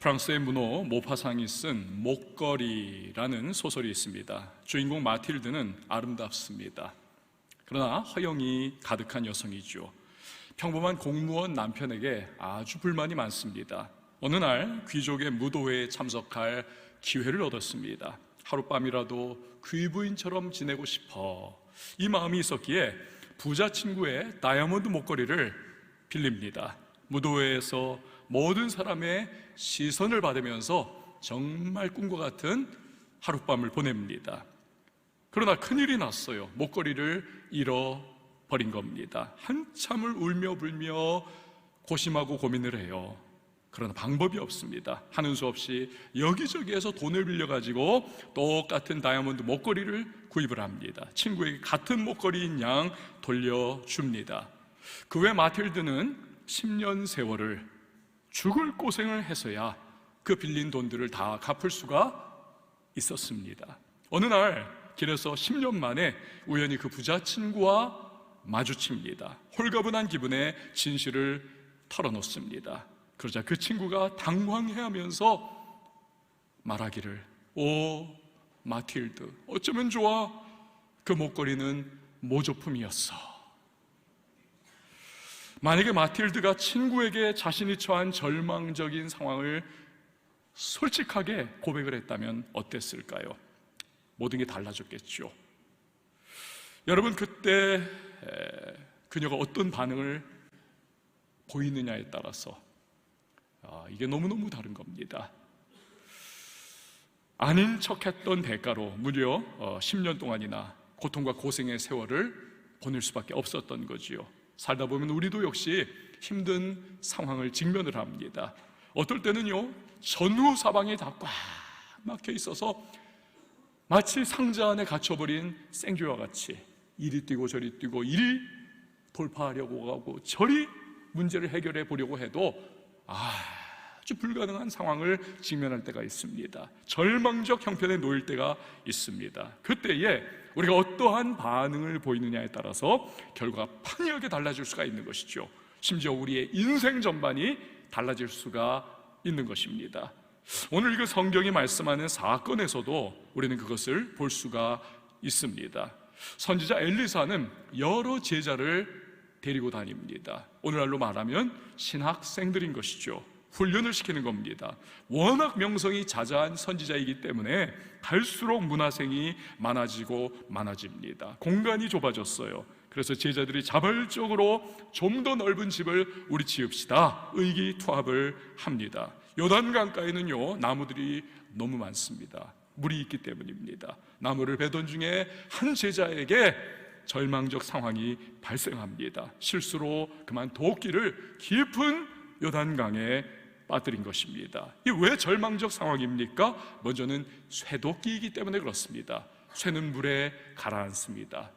프랑스의 문호 모파상이 쓴 목걸이라는 소설이 있습니다. 주인공 마틸드는 아름답습니다. 그러나 허영이 가득한 여성이죠. 평범한 공무원 남편에게 아주 불만이 많습니다. 어느 날 귀족의 무도회에 참석할 기회를 얻었습니다. 하룻밤이라도 귀부인처럼 지내고 싶어, 이 마음이 있었기에 부자 친구의 다이아몬드 목걸이를 빌립니다. 무도회에서 모든 사람의 시선을 받으면서 정말 꿈과 같은 하룻밤을 보냅니다. 그러나 큰일이 났어요. 목걸이를 잃어버린 겁니다. 한참을 울며 불며 고심하고 고민을 해요. 그러나 방법이 없습니다. 하는 수 없이 여기저기에서 돈을 빌려가지고 똑같은 다이아몬드 목걸이를 구입을 합니다. 친구에게 같은 목걸이인 양 돌려줍니다. 그 외 마틸드는 10년 세월을 죽을 고생을 해서야 그 빌린 돈들을 다 갚을 수가 있었습니다. 어느 날 길에서 10년 만에 우연히 그 부자 친구와 마주칩니다. 홀가분한 기분에 진실을 털어놓습니다. 그러자 그 친구가 당황해하면서 말하기를, 오 마틸드, 어쩌면 좋아, 그 목걸이는 모조품이었어. 만약에 마틸드가 친구에게 자신이 처한 절망적인 상황을 솔직하게 고백을 했다면 어땠을까요? 모든 게 달라졌겠죠. 여러분, 그때 그녀가 어떤 반응을 보이느냐에 따라서 이게 너무너무 다른 겁니다. 아닌 척했던 대가로 무려 10년 동안이나 고통과 고생의 세월을 보낼 수밖에 없었던 거지요. 살다 보면 우리도 역시 힘든 상황을 직면을 합니다. 어떨 때는요, 전후 사방이 다 꽉 막혀 있어서 마치 상자 안에 갇혀버린 생쥐와 같이 이리 뛰고 저리 뛰고, 이리 돌파하려고 하고 저리 문제를 해결해 보려고 해도 아주 불가능한 상황을 직면할 때가 있습니다. 절망적 형편에 놓일 때가 있습니다. 그때에 우리가 어떠한 반응을 보이느냐에 따라서 결과가 판이하게 달라질 수가 있는 것이죠. 심지어 우리의 인생 전반이 달라질 수가 있는 것입니다. 오늘 그 성경이 말씀하는 사건에서도 우리는 그것을 볼 수가 있습니다. 선지자 엘리사는 여러 제자를 데리고 다닙니다. 오늘날로 말하면 신학생들인 것이죠. 훈련을 시키는 겁니다. 워낙 명성이 자자한 선지자이기 때문에 갈수록 문화생이 많아집니다. 공간이 좁아졌어요. 그래서 제자들이 자발적으로 좀 더 넓은 집을 우리 지읍시다, 의기투합을 합니다. 요단강가에는요, 나무들이 너무 많습니다. 물이 있기 때문입니다. 나무를 베던 중에 한 제자에게 절망적 상황이 발생합니다. 실수로 그만 도끼를 깊은 요단강에 빠뜨린 것입니다. 이게 왜 절망적 상황입니까? 먼저는 쇠도끼이기 때문에 그렇습니다. 쇠는 물에 가라앉습니다.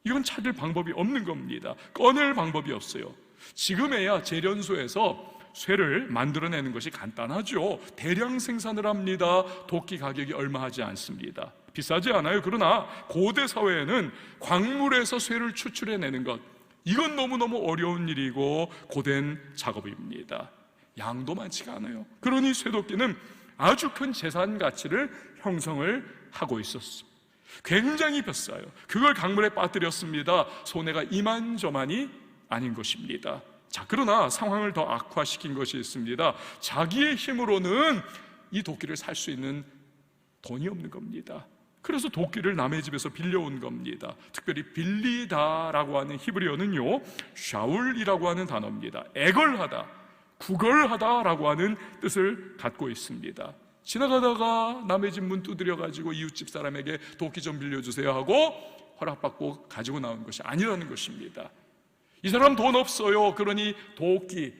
이건 찾을 방법이 없는 겁니다. 꺼낼 방법이 없어요. 지금에야 제련소에서 쇠를 만들어내는 것이 간단하죠. 대량 생산을 합니다. 도끼 가격이 얼마 하지 않습니다. 비싸지 않아요. 그러나 고대 사회에는 광물에서 쇠를 추출해내는 것, 이건 너무너무 어려운 일이고 고된 작업입니다. 양도 많지가 않아요. 그러니 쇠도끼는 아주 큰 재산 가치를 형성을 하고 있었습니다. 굉장히 비싸요. 그걸 강물에 빠뜨렸습니다. 손해가 이만저만이 아닌 것입니다. 자, 그러나 상황을 더 악화시킨 것이 있습니다. 자기의 힘으로는 이 도끼를 살 수 있는 돈이 없는 겁니다. 그래서 도끼를 남의 집에서 빌려온 겁니다. 특별히 빌리다라고 하는 히브리어는요, 샤울이라고 하는 단어입니다. 애걸하다, 구걸하다라고 하는 뜻을 갖고 있습니다. 지나가다가 남의 집 문 두드려가지고 이웃집 사람에게 도끼 좀 빌려주세요 하고 허락받고 가지고 나온 것이 아니라는 것입니다. 이 사람 돈 없어요. 그러니 도끼,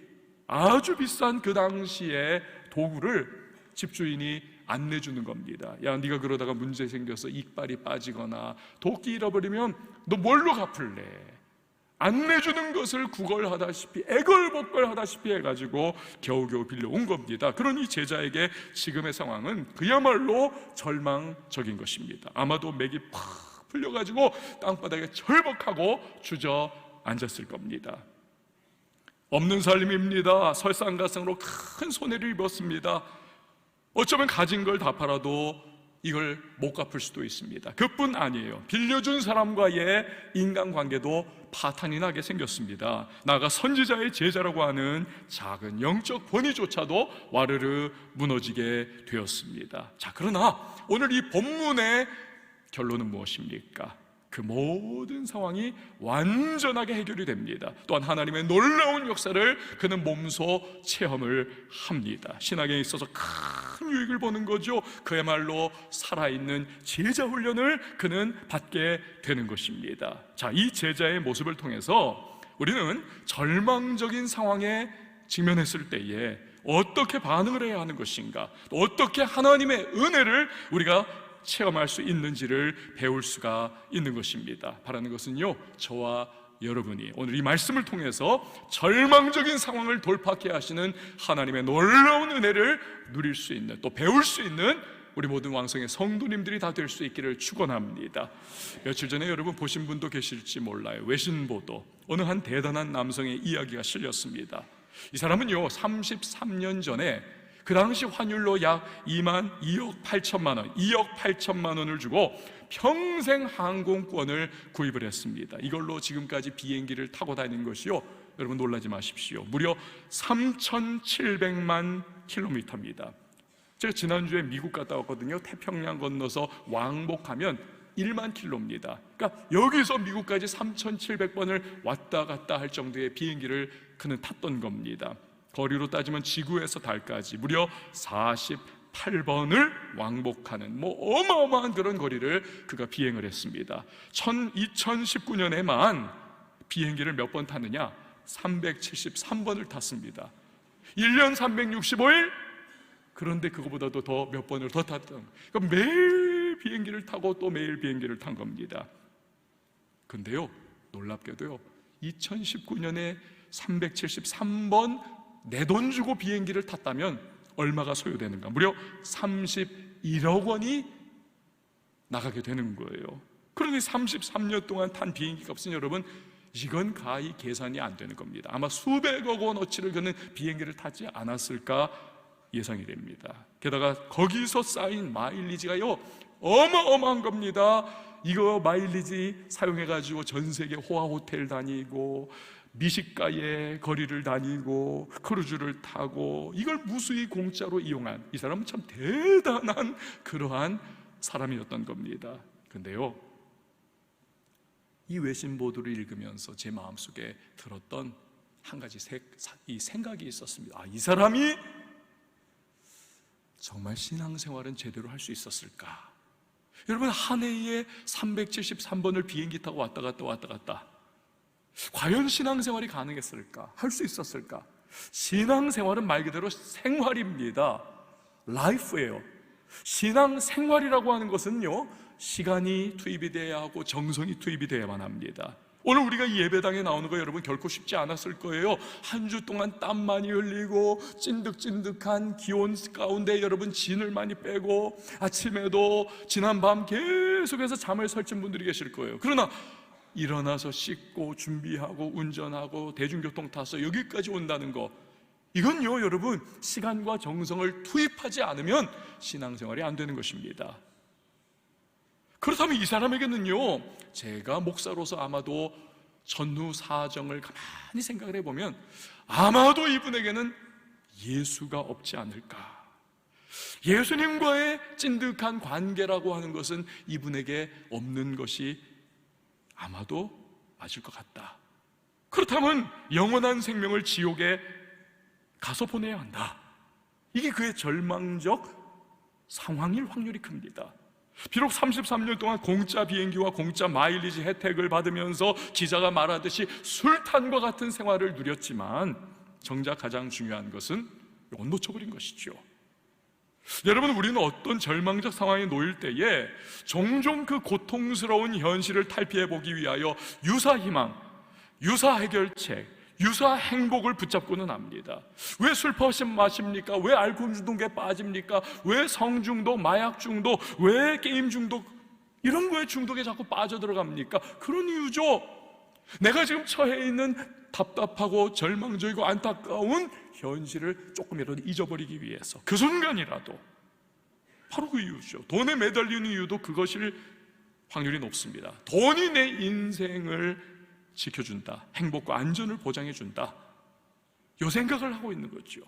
아주 비싼 그 당시에 도구를 집주인이 안 내주는 겁니다. 야, 네가 그러다가 문제 생겨서 이빨이 빠지거나 도끼 잃어버리면 너 뭘로 갚을래? 안 내주는 것을 구걸하다시피 애걸복걸하다시피 해가지고 겨우겨우 빌려온 겁니다. 그러니 제자에게 지금의 상황은 그야말로 절망적인 것입니다. 아마도 맥이 팍 풀려가지고 땅바닥에 철벅하고 주저앉았을 겁니다. 없는 삶입니다. 설상가상으로 큰 손해를 입었습니다. 어쩌면 가진 걸 다 팔아도 이걸 못 갚을 수도 있습니다. 그뿐 아니에요. 빌려준 사람과의 인간관계도 파탄이 나게 생겼습니다. 나아가 선지자의 제자라고 하는 작은 영적 권위조차도 와르르 무너지게 되었습니다. 자, 그러나 오늘 이 본문의 결론은 무엇입니까? 그 모든 상황이 완전하게 해결이 됩니다. 또한 하나님의 놀라운 역사를 그는 몸소 체험을 합니다. 신앙에 있어서 큰 유익을 보는 거죠. 그야말로 살아있는 제자 훈련을 그는 받게 되는 것입니다. 자, 이 제자의 모습을 통해서 우리는 절망적인 상황에 직면했을 때에 어떻게 반응을 해야 하는 것인가, 또 어떻게 하나님의 은혜를 우리가 체험할 수 있는지를 배울 수가 있는 것입니다. 바라는 것은요, 저와 여러분이 오늘 이 말씀을 통해서 절망적인 상황을 돌파케 하시는 하나님의 놀라운 은혜를 누릴 수 있는, 또 배울 수 있는 우리 모든 왕성의 성도님들이 다 될 수 있기를 축원합니다. 며칠 전에 여러분 보신 분도 계실지 몰라요. 외신보도 어느 한 대단한 남성의 이야기가 실렸습니다. 이 사람은요, 33년 전에 그 당시 환율로 약 2억 8천만 원, 2억 8천만 원을 주고 평생 항공권을 구입을 했습니다. 이걸로 지금까지 비행기를 타고 다니는 것이요, 여러분 놀라지 마십시오, 무려 3,700만 킬로미터입니다. 제가 지난주에 미국 갔다 왔거든요. 태평양 건너서 왕복하면 1만 킬로입니다. 그러니까 여기서 미국까지 3,700번을 왔다 갔다 할 정도의 비행기를 그는 탔던 겁니다. 거리로 따지면 지구에서 달까지 무려 48번을 왕복하는 어마어마한 그런 거리를 그가 비행을 했습니다. 2019년에만 비행기를 몇 번 탔느냐? 373번을 탔습니다. 1년 365일, 그런데 그거보다도 더 몇 번을 더 탔던, 그러니까 매일 비행기를 타고 또 매일 비행기를 탄 겁니다. 근데요, 놀랍게도요, 2019년에 373번 내 돈 주고 비행기를 탔다면 얼마가 소요되는가? 무려 31억 원이 나가게 되는 거예요. 그러니 33년 동안 탄 비행기 값은 여러분, 이건 가히 계산이 안 되는 겁니다. 아마 수백억 원어치를 그는 비행기를 타지 않았을까 예상이 됩니다. 게다가 거기서 쌓인 마일리지가요, 어마어마한 겁니다. 이거 마일리지 사용해가지고 전 세계 호화 호텔 다니고 미식가의 거리를 다니고 크루즈를 타고 이걸 무수히 공짜로 이용한, 이 사람은 참 대단한 그러한 사람이었던 겁니다. 근데요, 이 외신 보도를 읽으면서 제 마음속에 들었던 한 가지 이 생각이 있었습니다. 이 사람이 정말 신앙생활은 제대로 할 수 있었을까? 여러분, 한 해에 373번을 비행기 타고 왔다 갔다 과연 신앙생활이 가능했을까? 할 수 있었을까? 신앙생활은 말 그대로 생활입니다. 라이프예요. 신앙생활이라고 하는 것은요, 시간이 투입이 돼야 하고 정성이 투입이 돼야만 합니다. 오늘 우리가 이 예배당에 나오는 거 여러분 결코 쉽지 않았을 거예요. 한 주 동안 땀 많이 흘리고 찐득찐득한 기온 가운데 여러분 진을 많이 빼고 아침에도 지난 밤 계속해서 잠을 설친 분들이 계실 거예요. 그러나 일어나서 씻고 준비하고 운전하고 대중교통 타서 여기까지 온다는 거, 이건요 여러분 시간과 정성을 투입하지 않으면 신앙생활이 안 되는 것입니다. 그렇다면 이 사람에게는요, 제가 목사로서 아마도 전후 사정을 가만히 생각을 해보면 아마도 이분에게는 예수가 없지 않을까. 예수님과의 찐득한 관계라고 하는 것은 이분에게 없는 것이 아마도 맞을 것 같다. 그렇다면 영원한 생명을 지옥에 가서 보내야 한다. 이게 그의 절망적 상황일 확률이 큽니다. 비록 33년 동안 공짜 비행기와 공짜 마일리지 혜택을 받으면서 기자가 말하듯이 술탄과 같은 생활을 누렸지만 정작 가장 중요한 것은 이건 놓쳐버린 것이죠. 여러분, 우리는 어떤 절망적 상황에 놓일 때에 종종 그 고통스러운 현실을 탈피해보기 위하여 유사 희망, 유사 해결책, 유사 행복을 붙잡고는 합니다. 왜 술 마십니까? 왜 알코올 중독에 빠집니까? 왜 성중독, 마약 중독, 왜 게임 중독, 이런 거에 중독에 자꾸 빠져들어갑니까? 그런 이유죠. 내가 지금 처해 있는 답답하고 절망적이고 안타까운 현실을 조금이라도 잊어버리기 위해서 그 순간이라도 바로 그 이유죠. 돈에 매달리는 이유도 그것일 확률이 높습니다. 돈이 내 인생을 지켜준다, 행복과 안전을 보장해준다, 이 생각을 하고 있는 거죠.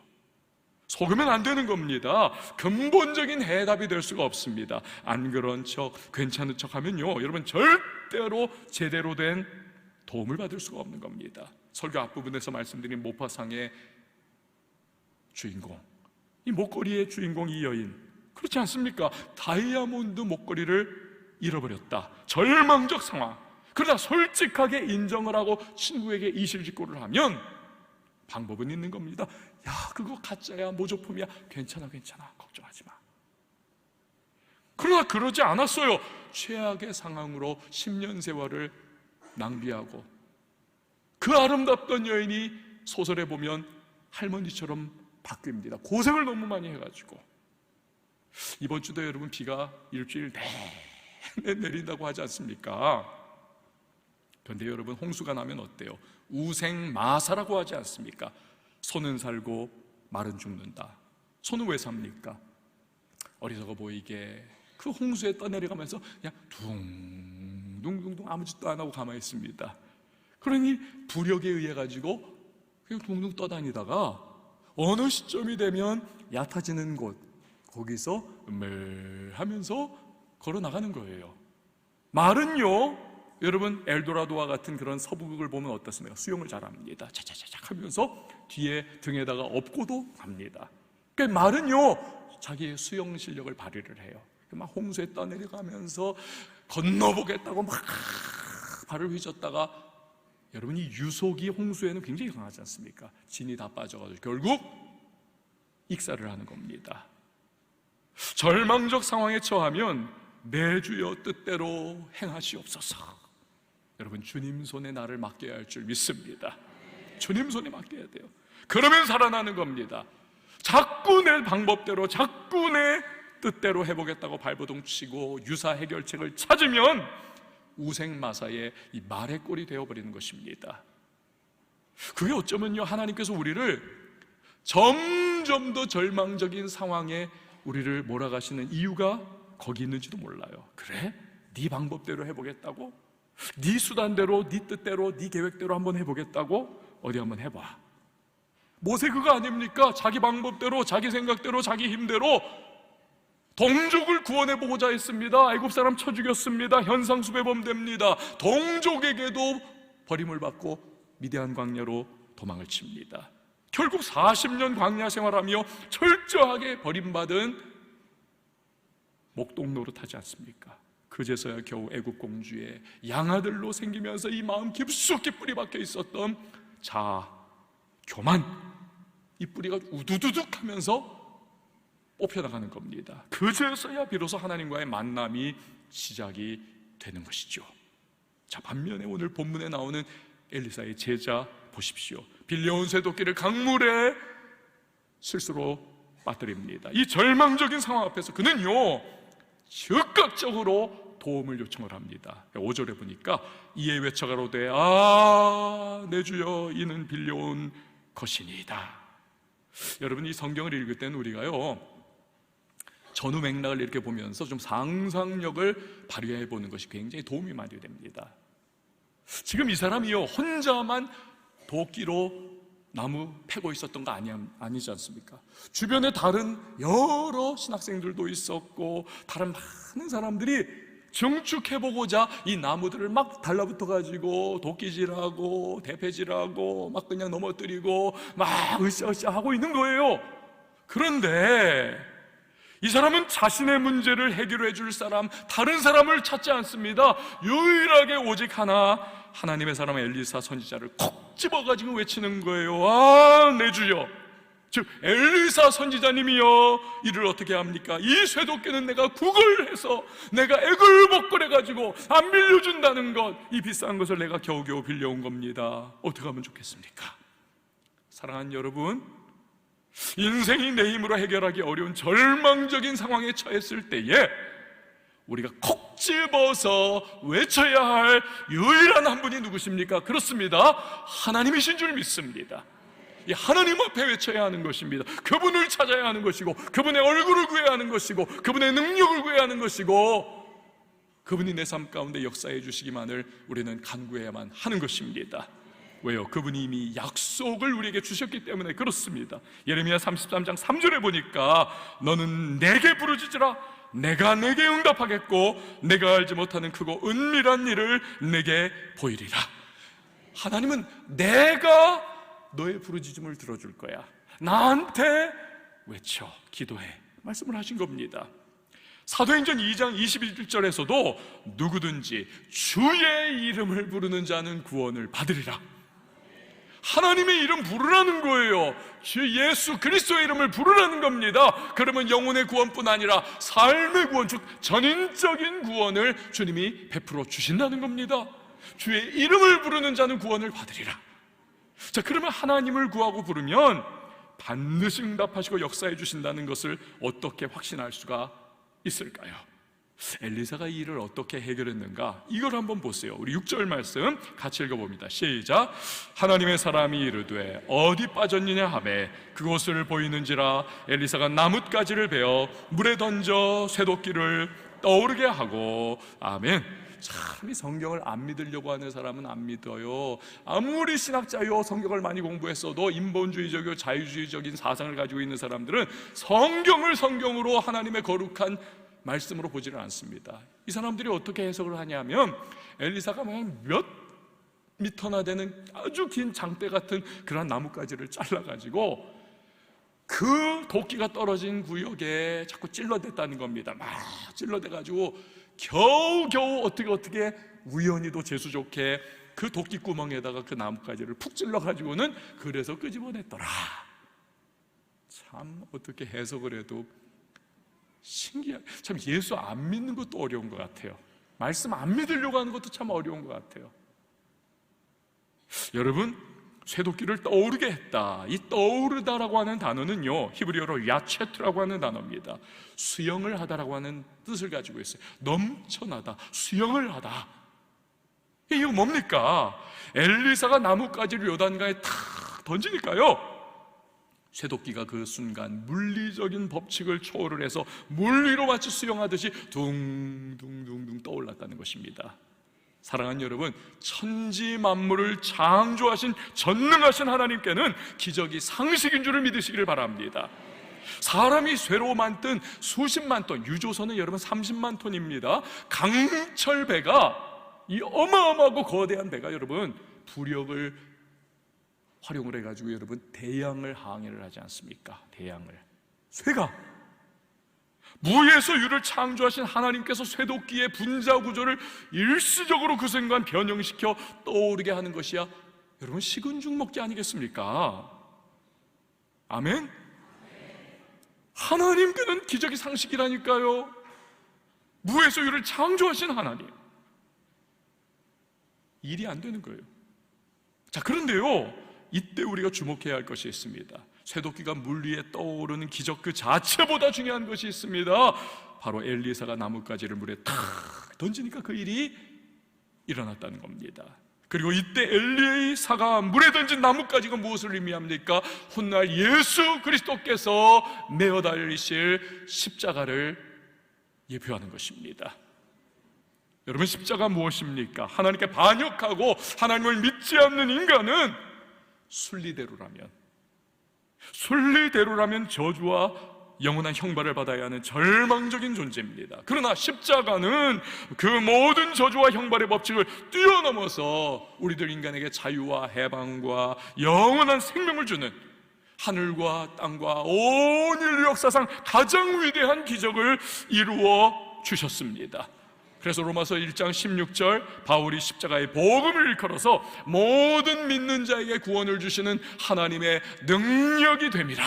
속으면 안 되는 겁니다. 근본적인 해답이 될 수가 없습니다. 안 그런 척, 괜찮은 척 하면요, 여러분 절대로 제대로 된 도움을 받을 수가 없는 겁니다. 설교 앞부분에서 말씀드린 모파상의 주인공, 이 목걸이의 주인공, 이 여인, 그렇지 않습니까? 다이아몬드 목걸이를 잃어버렸다, 절망적 상황. 그러나 솔직하게 인정을 하고 친구에게 이실직고를 하면 방법은 있는 겁니다. 야, 그거 가짜야, 모조품이야, 괜찮아 걱정하지 마. 그러나 그러지 않았어요. 최악의 상황으로 10년 세월을 낭비하고, 그 아름답던 여인이 소설에 보면 할머니처럼 바뀝니다. 고생을 너무 많이 해가지고. 이번 주도 여러분 비가 일주일 내내 내린다고 하지 않습니까? 그런데 여러분, 홍수가 나면 어때요? 우생마사라고 하지 않습니까? 소는 살고 말은 죽는다. 소는 왜 삽니까? 어리석어 보이게 그 홍수에 떠내려가면서 그냥 둥둥둥둥 아무 짓도 안 하고 가만히 있습니다. 그러니 부력에 의해 가지고 그냥 둥둥 떠다니다가 어느 시점이 되면 얕아지는 곳, 거기서 하면서 걸어 나가는 거예요. 말은요, 여러분 엘도라도와 같은 그런 서부극을 보면 어떻습니까? 수영을 잘합니다. 차차차차 하면서 뒤에 등에다가 업고도 갑니다. 그러니까 말은요, 자기의 수영 실력을 발휘를 해요. 막 홍수에 떠내려가면서 건너보겠다고 막 발을 휘젓다가, 여러분 이 유속이 홍수에는 굉장히 강하지 않습니까? 진이 다 빠져가지고 결국 익사를 하는 겁니다. 절망적 상황에 처하면 내 주여 뜻대로 행하시옵소서. 여러분, 주님 손에 나를 맡겨야 할 줄 믿습니다. 주님 손에 맡겨야 돼요. 그러면 살아나는 겁니다. 자꾸 내 방법대로, 자꾸 내 뜻대로 해보겠다고 발버둥 치고 유사 해결책을 찾으면 우생마사의 이 말의 꼴이 되어버리는 것입니다. 그게 어쩌면요, 하나님께서 우리를 점점 더 절망적인 상황에 우리를 몰아가시는 이유가 거기 있는지도 몰라요. 그래? 네 방법대로 해보겠다고? 네 수단대로, 네 뜻대로, 네 계획대로 한번 해보겠다고? 어디 한번 해봐. 모세 그거 아닙니까? 자기 방법대로, 자기 생각대로, 자기 힘대로 동족을 구원해보고자 했습니다. 애굽 사람 쳐 죽였습니다. 현상수배범 됩니다. 동족에게도 버림을 받고 미디안 광야로 도망을 칩니다. 결국 40년 광야 생활하며 철저하게 버림받은 목동 노릇하지 않습니까? 그제서야 겨우 애굽 공주의 양아들로 생기면서 이 마음 깊숙이 뿌리 박혀 있었던 교만, 이 뿌리가 우두두둑 하면서 뽑혀나가는 겁니다. 그제서야 비로소 하나님과의 만남이 시작이 되는 것이죠. 자, 반면에 오늘 본문에 나오는 엘리사의 제자 보십시오. 빌려온 쇠도끼를 강물에 실수로 빠뜨립니다. 이 절망적인 상황 앞에서 그는요, 즉각적으로 도움을 요청을 합니다. 5절에 보니까 이에 외쳐가로되 내 주여, 이는 빌려온 것이니이다. 여러분, 이 성경을 읽을 때는 우리가요, 전후 맥락을 이렇게 보면서 좀 상상력을 발휘해 보는 것이 굉장히 도움이 많이 됩니다. 지금 이 사람이요, 혼자만 도끼로 나무 패고 있었던 거 아니지 않습니까? 주변에 다른 여러 신학생들도 있었고 다른 많은 사람들이 증축해보고자 이 나무들을 막 달라붙어가지고 도끼질하고 대패질하고 막 그냥 넘어뜨리고 막 으쌰으쌰 하고 있는 거예요. 그런데 이 사람은 자신의 문제를 해결해 줄 사람, 다른 사람을 찾지 않습니다. 유일하게 오직 하나님의 사람 엘리사 선지자를 콕 집어가지고 외치는 거예요. 내 주여, 즉 엘리사 선지자님이여, 이를 어떻게 합니까? 이 쇠도끼는 내가 구걸해서 내가 애걸복걸해가지고 안 빌려준다는 것, 이 비싼 것을 내가 겨우겨우 빌려온 겁니다. 어떻게 하면 좋겠습니까? 사랑하는 여러분, 인생이 내 힘으로 해결하기 어려운 절망적인 상황에 처했을 때에 우리가 콕 집어서 외쳐야 할 유일한 한 분이 누구십니까? 그렇습니다, 하나님이신 줄 믿습니다. 이 하나님 앞에 외쳐야 하는 것입니다. 그분을 찾아야 하는 것이고, 그분의 얼굴을 구해야 하는 것이고, 그분의 능력을 구해야 하는 것이고, 그분이 내 삶 가운데 역사해 주시기만을 우리는 간구해야만 하는 것입니다. 왜요? 그분이 이미 약속을 우리에게 주셨기 때문에 그렇습니다. 예레미야 33장 3절에 보니까 너는 내게 부르짖으라 내가 내게 응답하겠고 내가 알지 못하는 크고 은밀한 일을 내게 보이리라. 하나님은 내가 너의 부르짖음을 들어줄 거야. 나한테 외쳐 기도해 말씀을 하신 겁니다. 사도행전 2장 21절에서도 누구든지 주의 이름을 부르는 자는 구원을 받으리라. 하나님의 이름 부르라는 거예요. 주 예수 그리스도의 이름을 부르라는 겁니다. 그러면 영혼의 구원뿐 아니라 삶의 구원, 즉 전인적인 구원을 주님이 베풀어 주신다는 겁니다. 주의 이름을 부르는 자는 구원을 받으리라. 자, 그러면 하나님을 구하고 부르면 반드시 응답하시고 역사해 주신다는 것을 어떻게 확신할 수가 있을까요? 엘리사가 이 일을 어떻게 해결했는가? 이걸 한번 보세요. 우리 6절 말씀 같이 읽어봅니다. 시작. 하나님의 사람이 이르되 어디 빠졌느냐 하매 그곳을 보이는지라 엘리사가 나뭇가지를 베어 물에 던져 쇠도끼를 떠오르게 하고. 아멘. 참, 이 성경을 안 믿으려고 하는 사람은 안 믿어요. 아무리 신학자요 성경을 많이 공부했어도 인본주의적이고 자유주의적인 사상을 가지고 있는 사람들은 성경을 성경으로 하나님의 거룩한 말씀으로 보지를 않습니다. 이 사람들이 어떻게 해석을 하냐면 엘리사가 몇 미터나 되는 아주 긴 장대 같은 그런 나뭇가지를 잘라가지고 그 도끼가 떨어진 구역에 자꾸 찔러댔다는 겁니다. 막 찔러대가지고 겨우겨우 어떻게 우연히도 재수 좋게 그 도끼 구멍에다가 그 나뭇가지를 푹 찔러가지고는 그래서 끄집어냈더라. 참 어떻게 해석을 해도 신기해. 참 예수 안 믿는 것도 어려운 것 같아요. 말씀 안 믿으려고 하는 것도 참 어려운 것 같아요. 여러분, 쇠도끼를 떠오르게 했다. 이 떠오르다라고 하는 단어는요 히브리어로 야체트라고 하는 단어입니다. 수영을 하다라고 하는 뜻을 가지고 있어요. 넘쳐나다, 수영을 하다. 이거 뭡니까? 엘리사가 나뭇가지를 요단강에 탁 던지니까요 쇠도끼가 그 순간 물리적인 법칙을 초월을 해서 물 위로 마치 수영하듯이 둥둥둥둥 떠올랐다는 것입니다. 사랑하는 여러분, 천지 만물을 창조하신 전능하신 하나님께는 기적이 상식인 줄을 믿으시기를 바랍니다. 사람이 쇠로 만든 수십만 톤, 유조선은 여러분 30만 톤입니다. 강철 배가, 이 어마어마하고 거대한 배가 여러분 부력을 활용을 해가지고 여러분 대양을 항해를 하지 않습니까? 대양을. 쇠가 무에서 유를 창조하신 하나님께서 쇠도끼의 분자 구조를 일시적으로 그 순간 변형시켜 떠오르게 하는 것이야 여러분 식은죽 먹기 아니겠습니까? 아멘? 하나님께는 기적이 상식이라니까요. 무에서 유를 창조하신 하나님, 일이 안 되는 거예요. 자, 그런데요 이때 우리가 주목해야 할 것이 있습니다. 쇠도끼가 물 위에 떠오르는 기적 그 자체보다 중요한 것이 있습니다. 바로 엘리사가 나뭇가지를 물에 탁 던지니까 그 일이 일어났다는 겁니다. 그리고 이때 엘리사가 물에 던진 나뭇가지가 무엇을 의미합니까? 훗날 예수 그리스도께서 메어 달리실 십자가를 예표하는 것입니다. 여러분, 십자가 무엇입니까? 하나님께 반역하고 하나님을 믿지 않는 인간은 순리대로라면 저주와 영원한 형벌을 받아야 하는 절망적인 존재입니다. 그러나 십자가는 그 모든 저주와 형벌의 법칙을 뛰어넘어서 우리들 인간에게 자유와 해방과 영원한 생명을 주는 하늘과 땅과 온 인류 역사상 가장 위대한 기적을 이루어 주셨습니다. 그래서 로마서 1장 16절 바울이 십자가의 복음을 일컬어서 모든 믿는 자에게 구원을 주시는 하나님의 능력이 됨이라.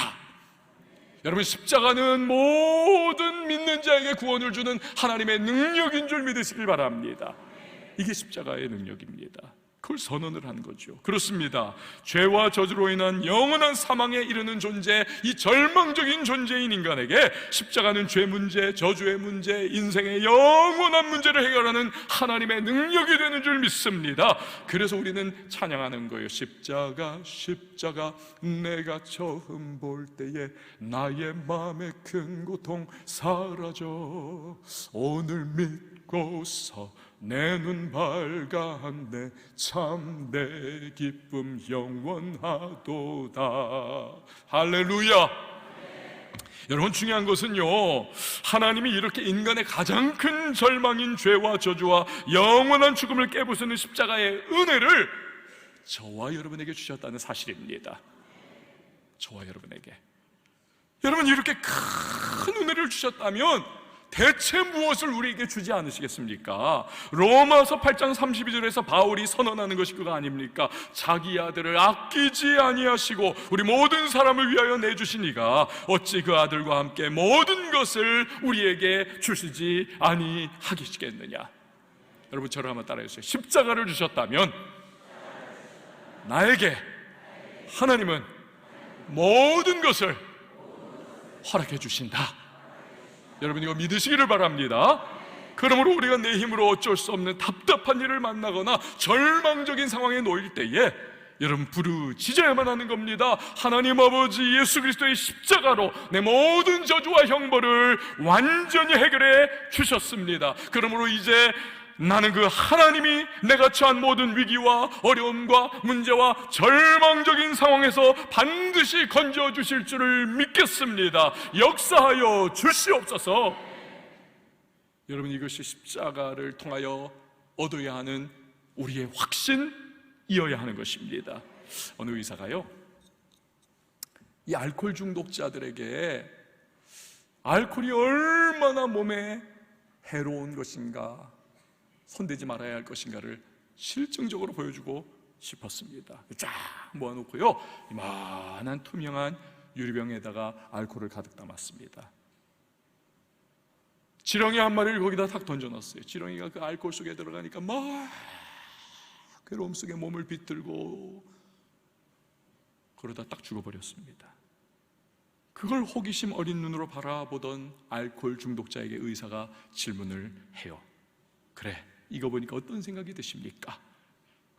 여러분, 십자가는 모든 믿는 자에게 구원을 주는 하나님의 능력인 줄 믿으시길 바랍니다. 이게 십자가의 능력입니다. 그걸 선언을 한 거죠. 그렇습니다. 죄와 저주로 인한 영원한 사망에 이르는 존재, 이 절망적인 존재인 인간에게 십자가는 죄 문제, 저주의 문제, 인생의 영원한 문제를 해결하는 하나님의 능력이 되는 줄 믿습니다. 그래서 우리는 찬양하는 거예요. 십자가 십자가 내가 처음 볼 때에 나의 마음의 큰 고통 사라져 오늘 믿고서 내 눈 밝았네 참내 기쁨 영원하도다. 할렐루야. 여러분, 중요한 것은요, 하나님이 이렇게 인간의 가장 큰 절망인 죄와 저주와 영원한 죽음을 깨부수는 십자가의 은혜를 저와 여러분에게 주셨다는 사실입니다. 저와 여러분에게. 여러분, 이렇게 큰 은혜를 주셨다면 대체 무엇을 우리에게 주지 않으시겠습니까? 로마서 8장 32절에서 바울이 선언하는 것이 그거 아닙니까? 자기 아들을 아끼지 아니하시고 우리 모든 사람을 위하여 내주시니가 어찌 그 아들과 함께 모든 것을 우리에게 주시지 아니하시겠느냐. 여러분, 저를 한번 따라해 주세요. 십자가를 주셨다면 나에게 하나님은 모든 것을 허락해 주신다. 여러분, 이거 믿으시기를 바랍니다. 그러므로 우리가 내 힘으로 어쩔 수 없는 답답한 일을 만나거나 절망적인 상황에 놓일 때에 여러분, 부르짖어야만 하는 겁니다. 하나님 아버지, 예수 그리스도의 십자가로 내 모든 저주와 형벌을 완전히 해결해 주셨습니다. 그러므로 이제 나는 그 하나님이 내가 처한 모든 위기와 어려움과 문제와 절망적인 상황에서 반드시 건져주실 줄을 믿겠습니다. 역사하여 주시옵소서. 여러분, 이것이 십자가를 통하여 얻어야 하는 우리의 확신이어야 하는 것입니다. 어느 의사가요, 이 알코올 중독자들에게 알코올이 얼마나 몸에 해로운 것인가, 손대지 말아야 할 것인가를 실증적으로 보여주고 싶었습니다. 쫙 모아놓고요, 이만한 투명한 유리병에다가 알코올을 가득 담았습니다. 지렁이 한 마리를 거기다 탁 던져놨어요. 지렁이가 그 알코올 속에 들어가니까 막 괴로움 속에 몸을 비틀고 그러다 딱 죽어버렸습니다. 그걸 호기심 어린 눈으로 바라보던 알코올 중독자에게 의사가 질문을 해요. 그래, 이거 보니까 어떤 생각이 드십니까?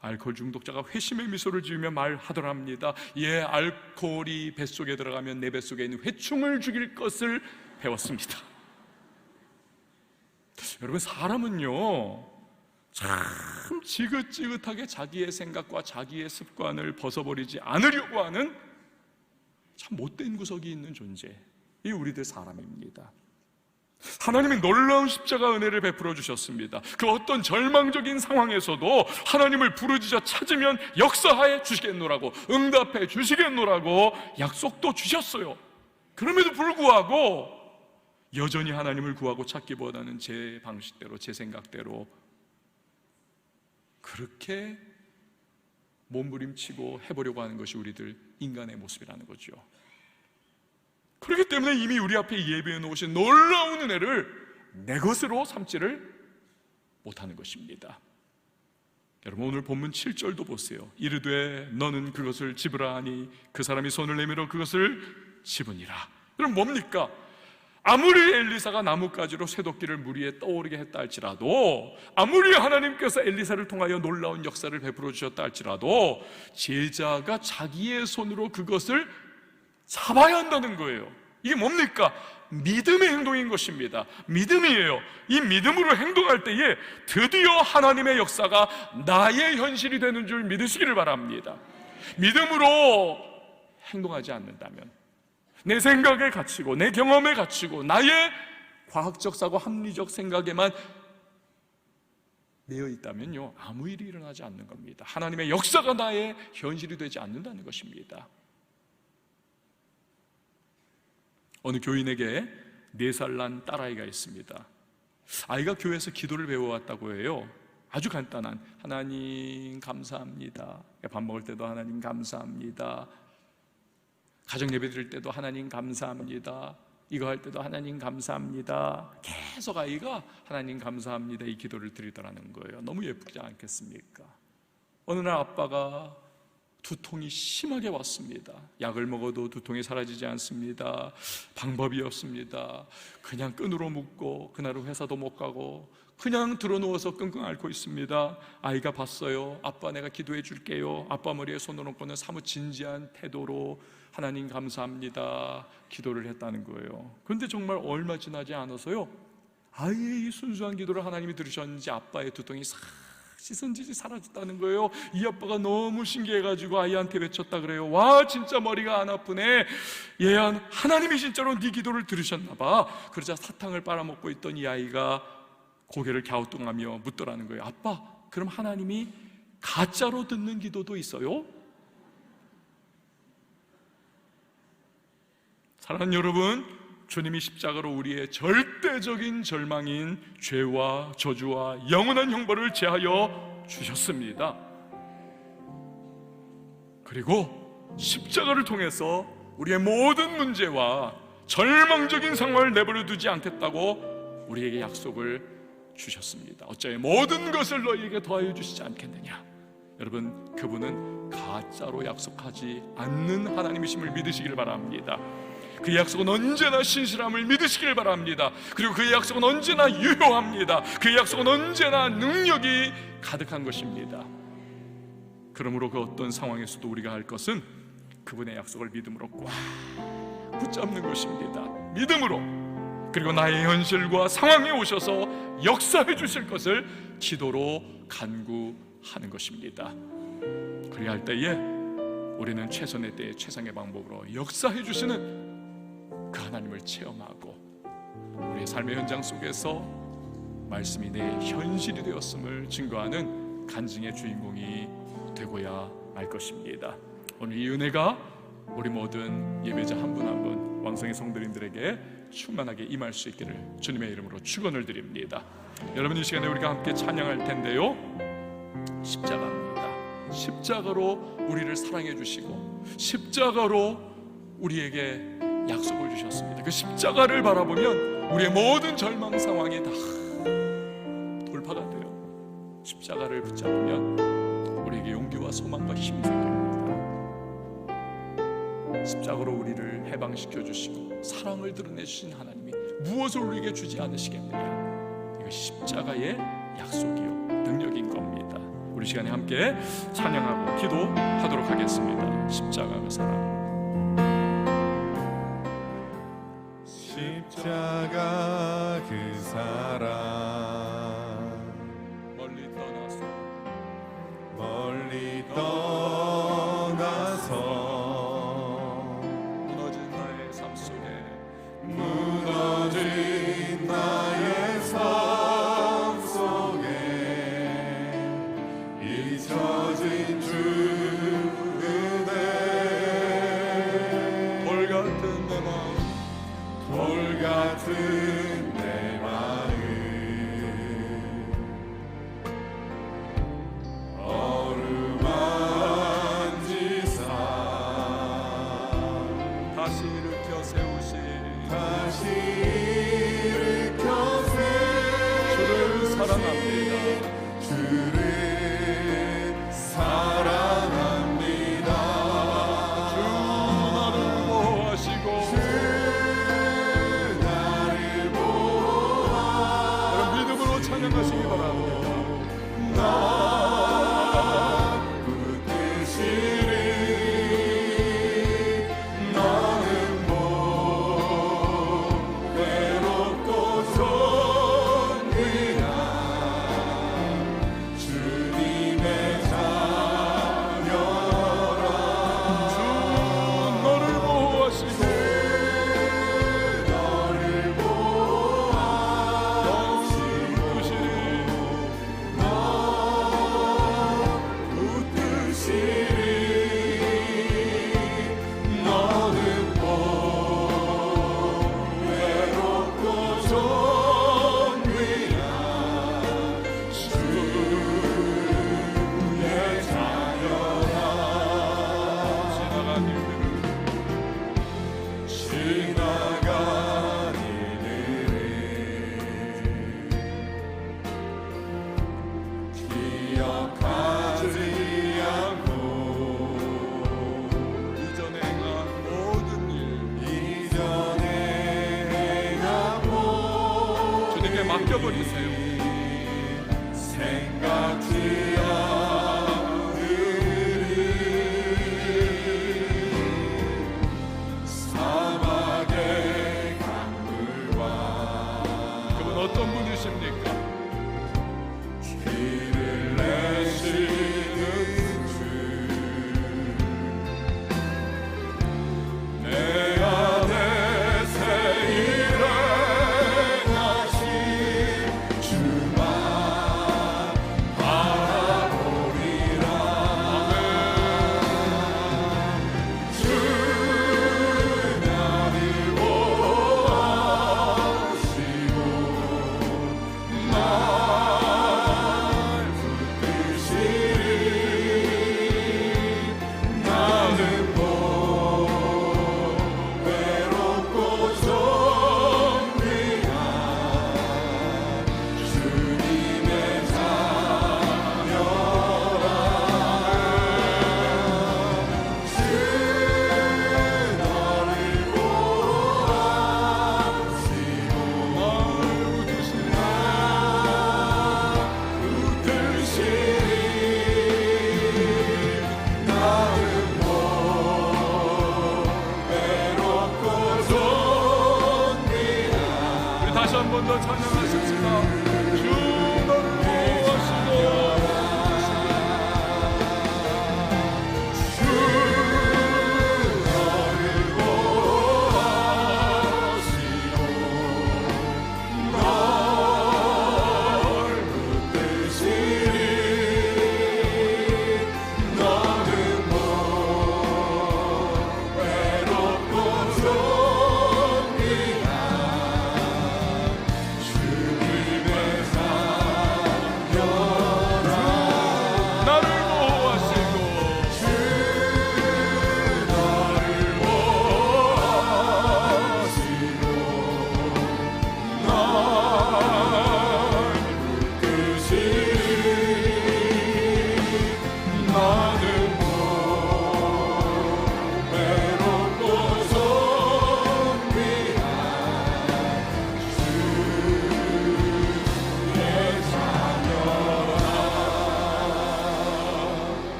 알코올 중독자가 회심의 미소를 지으며 말하더랍니다. 예, 알코올이 뱃속에 들어가면 내 뱃속에 있는 회충을 죽일 것을 배웠습니다. 여러분, 사람은요 참 지긋지긋하게 자기의 생각과 자기의 습관을 벗어버리지 않으려고 하는 참 못된 구석이 있는 존재, 이 우리들 사람입니다. 하나님이 놀라운 십자가 은혜를 베풀어 주셨습니다. 그 어떤 절망적인 상황에서도 하나님을 부르짖어 찾으면 역사하여 주시겠노라고, 응답해 주시겠노라고 약속도 주셨어요. 그럼에도 불구하고 여전히 하나님을 구하고 찾기보다는 제 방식대로, 제 생각대로 그렇게 몸부림치고 해보려고 하는 것이 우리들 인간의 모습이라는 거죠. 그렇기 때문에 이미 우리 앞에 예배해 놓으신 놀라운 은혜를 내 것으로 삼지를 못하는 것입니다. 여러분, 오늘 본문 7절도 보세요. 이르되 너는 그것을 집으라 하니 그 사람이 손을 내밀어 그것을 집으니라. 그럼 뭡니까? 아무리 엘리사가 나뭇가지로 쇠도끼를 물 위에 떠오르게 했다 할지라도, 아무리 하나님께서 엘리사를 통하여 놀라운 역사를 베풀어 주셨다 할지라도 제자가 자기의 손으로 그것을 잡아야 한다는 거예요. 이게 뭡니까? 믿음의 행동인 것입니다. 믿음이에요. 이 믿음으로 행동할 때에 드디어 하나님의 역사가 나의 현실이 되는 줄 믿으시기를 바랍니다. 믿음으로 행동하지 않는다면, 내 생각에 갇히고 내 경험에 갇히고 나의 과학적 사고 합리적 생각에만 매여 있다면요, 아무 일이 일어나지 않는 겁니다. 하나님의 역사가 나의 현실이 되지 않는다는 것입니다. 어느 교인에게 4살 난 딸아이가 있습니다. 아이가 교회에서 기도를 배워왔다고 해요. 아주 간단한, 하나님 감사합니다, 밥 먹을 때도 하나님 감사합니다, 가정 예배 드릴 때도 하나님 감사합니다, 이거 할 때도 하나님 감사합니다, 계속 아이가 하나님 감사합니다 이 기도를 드리더라는 거예요. 너무 예쁘지 않겠습니까? 어느 날 아빠가 두통이 심하게 왔습니다. 약을 먹어도 두통이 사라지지 않습니다. 방법이 없습니다. 그냥 끈으로 묶고 그날은 회사도 못 가고 그냥 들어누워서 끙끙 앓고 있습니다. 아이가 봤어요. 아빠 내가 기도해 줄게요. 아빠 머리에 손을 얹고는 사뭇 진지한 태도로 하나님 감사합니다 기도를 했다는 거예요. 그런데 정말 얼마 지나지 않아서요, 아이의 이 순수한 기도를 하나님이 들으셨는지 아빠의 두통이 싹 씻은지 사라졌다는 거예요. 이 아빠가 너무 신기해가지고 아이한테 외쳤다 그래요. 와, 진짜 머리가 안 아프네. 얘야, 하나님이 진짜로 네 기도를 들으셨나 봐. 그러자 사탕을 빨아먹고 있던 이 아이가 고개를 갸우뚱하며 묻더라는 거예요. 아빠, 그럼 하나님이 가짜로 듣는 기도도 있어요? 사랑하는 여러분, 주님이 십자가로 우리의 절대적인 절망인 죄와 저주와 영원한 형벌을 제하여 주셨습니다. 그리고 십자가를 통해서 우리의 모든 문제와 절망적인 상황을 내버려 두지 않겠다고 우리에게 약속을 주셨습니다. 어찌하여 모든 것을 너희에게 더하여 주시지 않겠느냐. 여러분, 그분은 가짜로 약속하지 않는 하나님이심을 믿으시길 바랍니다. 그 약속은 언제나 신실함을 믿으시길 바랍니다. 그리고 그 약속은 언제나 유효합니다. 그 약속은 언제나 능력이 가득한 것입니다. 그러므로 그 어떤 상황에서도 우리가 할 것은 그분의 약속을 믿음으로 꽉 붙잡는 것입니다. 믿음으로. 그리고 나의 현실과 상황에 오셔서 역사해 주실 것을 기도로 간구하는 것입니다. 그래야 할 때에 우리는 최선의 때에 최상의 방법으로 역사해 주시는 그 하나님을 체험하고 우리의 삶의 현장 속에서 말씀이 내 현실이 되었음을 증거하는 간증의 주인공이 되고야 말 것입니다. 오늘 이 은혜가 우리 모든 예배자 한 분 한 분 왕성의 성도님들에게 충만하게 임할 수 있기를 주님의 이름으로 축원을 드립니다. 여러분, 이 시간에 우리가 함께 찬양할 텐데요, 십자가입니다. 십자가로 우리를 사랑해 주시고 십자가로 우리에게 약속을 주셨습니다. 그 십자가를 바라보면 우리의 모든 절망 상황이 다 돌파가 돼요. 십자가를 붙잡으면 우리에게 용기와 소망과 힘이 생깁니다. 십자가로 우리를 해방시켜 주시고 사랑을 드러내 주신 하나님이 무엇을 우리에게 주지 않으시겠느냐. 이것이 십자가의 약속이요 능력인 겁니다. 우리 시간에 함께 찬양하고 기도하도록 하겠습니다. 십자가 그 사랑. 십자가 그 사랑 멀리 떠나서 무너진 나의 삶 속에 무너진 나의 삶 속에 잊혀진 주 은혜 돌 같은 내 마음 돌 같은 내 마음 어루만지사 다시 일으켜 세우시 다시 일으켜 주를 사랑합니다. 주를 사랑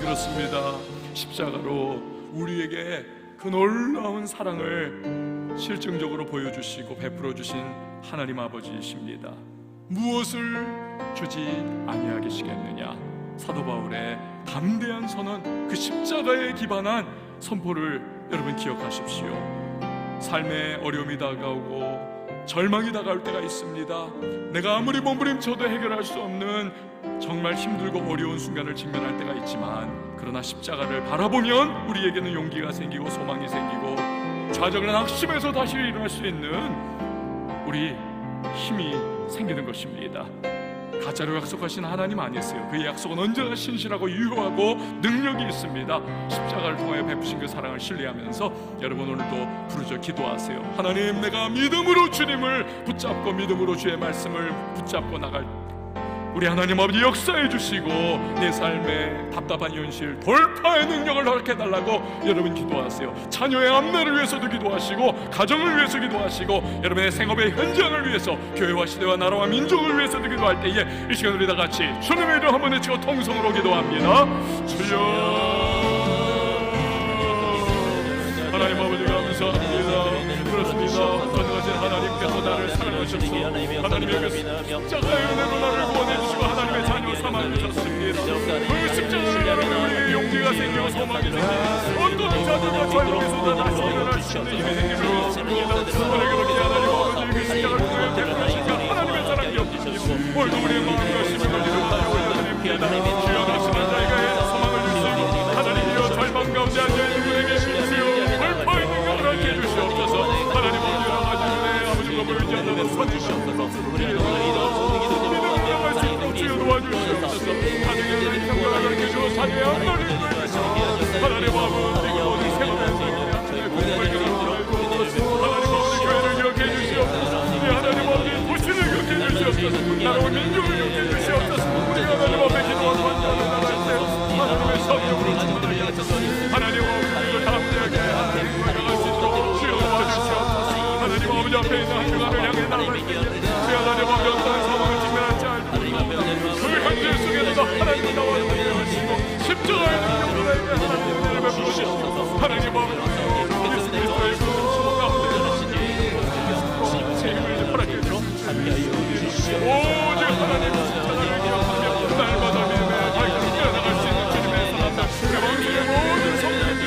그렇습니다. 십자가로 우리에게 그 놀라운 사랑을 실증적으로 보여주시고 베풀어 주신 하나님 아버지이십니다. 무엇을 주지 아니하시겠느냐. 사도 바울의 담대한 선언, 그 십자가에 기반한 선포를 여러분 기억하십시오. 삶의 어려움이 다가오고 절망이 다가올 때가 있습니다. 내가 아무리 몸부림쳐도 해결할 수 없는 정말 힘들고 어려운 순간을 직면할 때가 있지만, 그러나 십자가를 바라보면 우리에게는 용기가 생기고 소망이 생기고 좌절과 낙심에서 다시 일어날 수 있는 우리 힘이 생기는 것입니다. 가짜로 약속하신 하나님 아니었어요. 그의 약속은 언제나 신실하고 유효하고 능력이 있습니다. 십자가를 통하여 베푸신 그 사랑을 신뢰하면서 여러분 오늘도 부르짖어 기도하세요. 하나님, 내가 믿음으로 주님을 붙잡고 믿음으로 주의 말씀을 붙잡고 나갈 우리 하나님 아버지 역사해 주시고 내 삶의 답답한 현실 돌파의 능력을 허락해달라고 여러분 기도하세요. 자녀의 안내를 위해서도 기도하시고 가정을 위해서 기도하시고 여러분의 생업의 현장을 위해서 교회와 시대와 나라와 민족을 위해서도 기도할 때에 이 시간 우리 다 같이 주님의 이름 한번 외치고 통성으로 기도합니다. 주여 하나님 아버지 감사합니다. 그렇습니다. 전능하신 하나님께서 나를 사랑하셔서 하나님의 그 십자가의 은혜로 나를 구원해 주시고 하나님의 자녀 삼아 주셨습니다. 그 십자가를 여러분 우리에게 용기가 생기고 소망이 생기고 어떤 자들과 절망에서 다시 일어날 수 있는 힘이 생기며 우리에게 그렇게 하나님 아버지 그 십자가를 통해 베푸신 그 하나님의 사랑이 없으시며 오늘도 우리의 마음과 심을 이루어 올려드립니다. 주여 다시는 자에게 소망을 주시고 하나님이여 절망 가운데 앉아있는 우리에게 주여 돌파의 능력을 얻게 해주시옵소서. 하나님 아버지가 보여주시는 선지시옵소서. 믿음을 나갈 수 있도록 주여 도와주시옵소서. 가정의 평강을 가르쳐주고 자녀의 안전을 보여주시고 하나님 아버지 모든 생활을 공부를 기도하고 하나님 아버지 교회를 기억해 주시옵소서. 우리 하나님 아버지 도시를 기억해 주시옵소서. 나라와 민족을 기억해 주시옵소서. 우리 하나님 앞에 기도하고 만나는 나라할 때 하나님의 성령으로 충만하게 하소서. 하나님 아버지 담대하게 하나님과 나갈 수 있도록 주여 도와주시옵소서. 하나님 아버지 앞에 있는 한 주간을 향해 나갈 때 우리 하나님 아버지 어떤 상황을 직면할지 알고 그 현실 속에서도 하나님 나와 주시고 십자가의 능력으로 나에게 하나님 은혜를 베푸시옵소서. 하나님 아버지 예수 그리스도의 그 수고 가운데 힘을 허락해 주시옵소서. 오직 하나님의 십자가를 기억하며 날마다 믿음의 밝게 뛰어나갈 수 있는 주님의 사랑들 우리 왕국의 모든 성도들이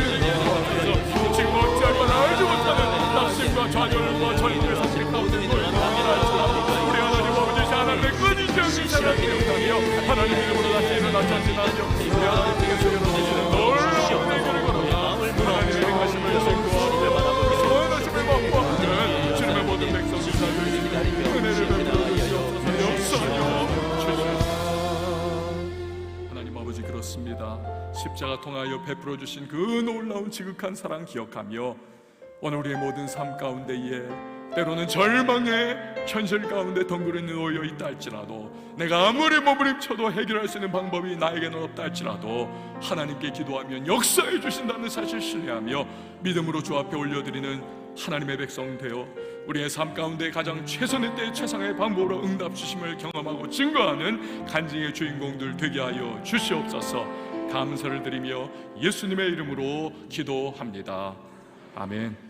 주옵소서. 지금 어찌할까 알지 못하는 낙심과 좌절과 절망의 상태 가운데 놀라울지라도 우리 하나님 아버지 하나님의 끊이지 않는 사랑을 기억하며 하나님 이름으로 다시 일어나 전진하며 우리 하나님께서 여러분의 놀라운 행위를 걸어가 하나님의 행하심을 증거하며 선하심을 맛보아하는 주님의 모든 백성들 은혜를 베풀어 주시옵소서. 역사하여 주시옵소서. 하나님 아버지 그렇습니다. 십자가 통하여 베풀어 주신 그 놀라운 지극한 사랑 기억하며 오늘 우리의 모든 삶 가운데에 때로는 절망의 현실 가운데 덩그러니 놓여 있다 할지라도 내가 아무리 몸부림쳐도 해결할 수 있는 방법이 나에게는 없다 할지라도 하나님께 기도하면 역사해 주신다는 사실 신뢰하며 믿음으로 주 앞에 올려드리는 하나님의 백성 되어 우리의 삶 가운데 가장 최선의 때 최상의 방법으로 응답 주심을 경험하고 증거하는 간증의 주인공들 되게 하여 주시옵소서. 감사를 드리며 예수님의 이름으로 기도합니다. 아멘.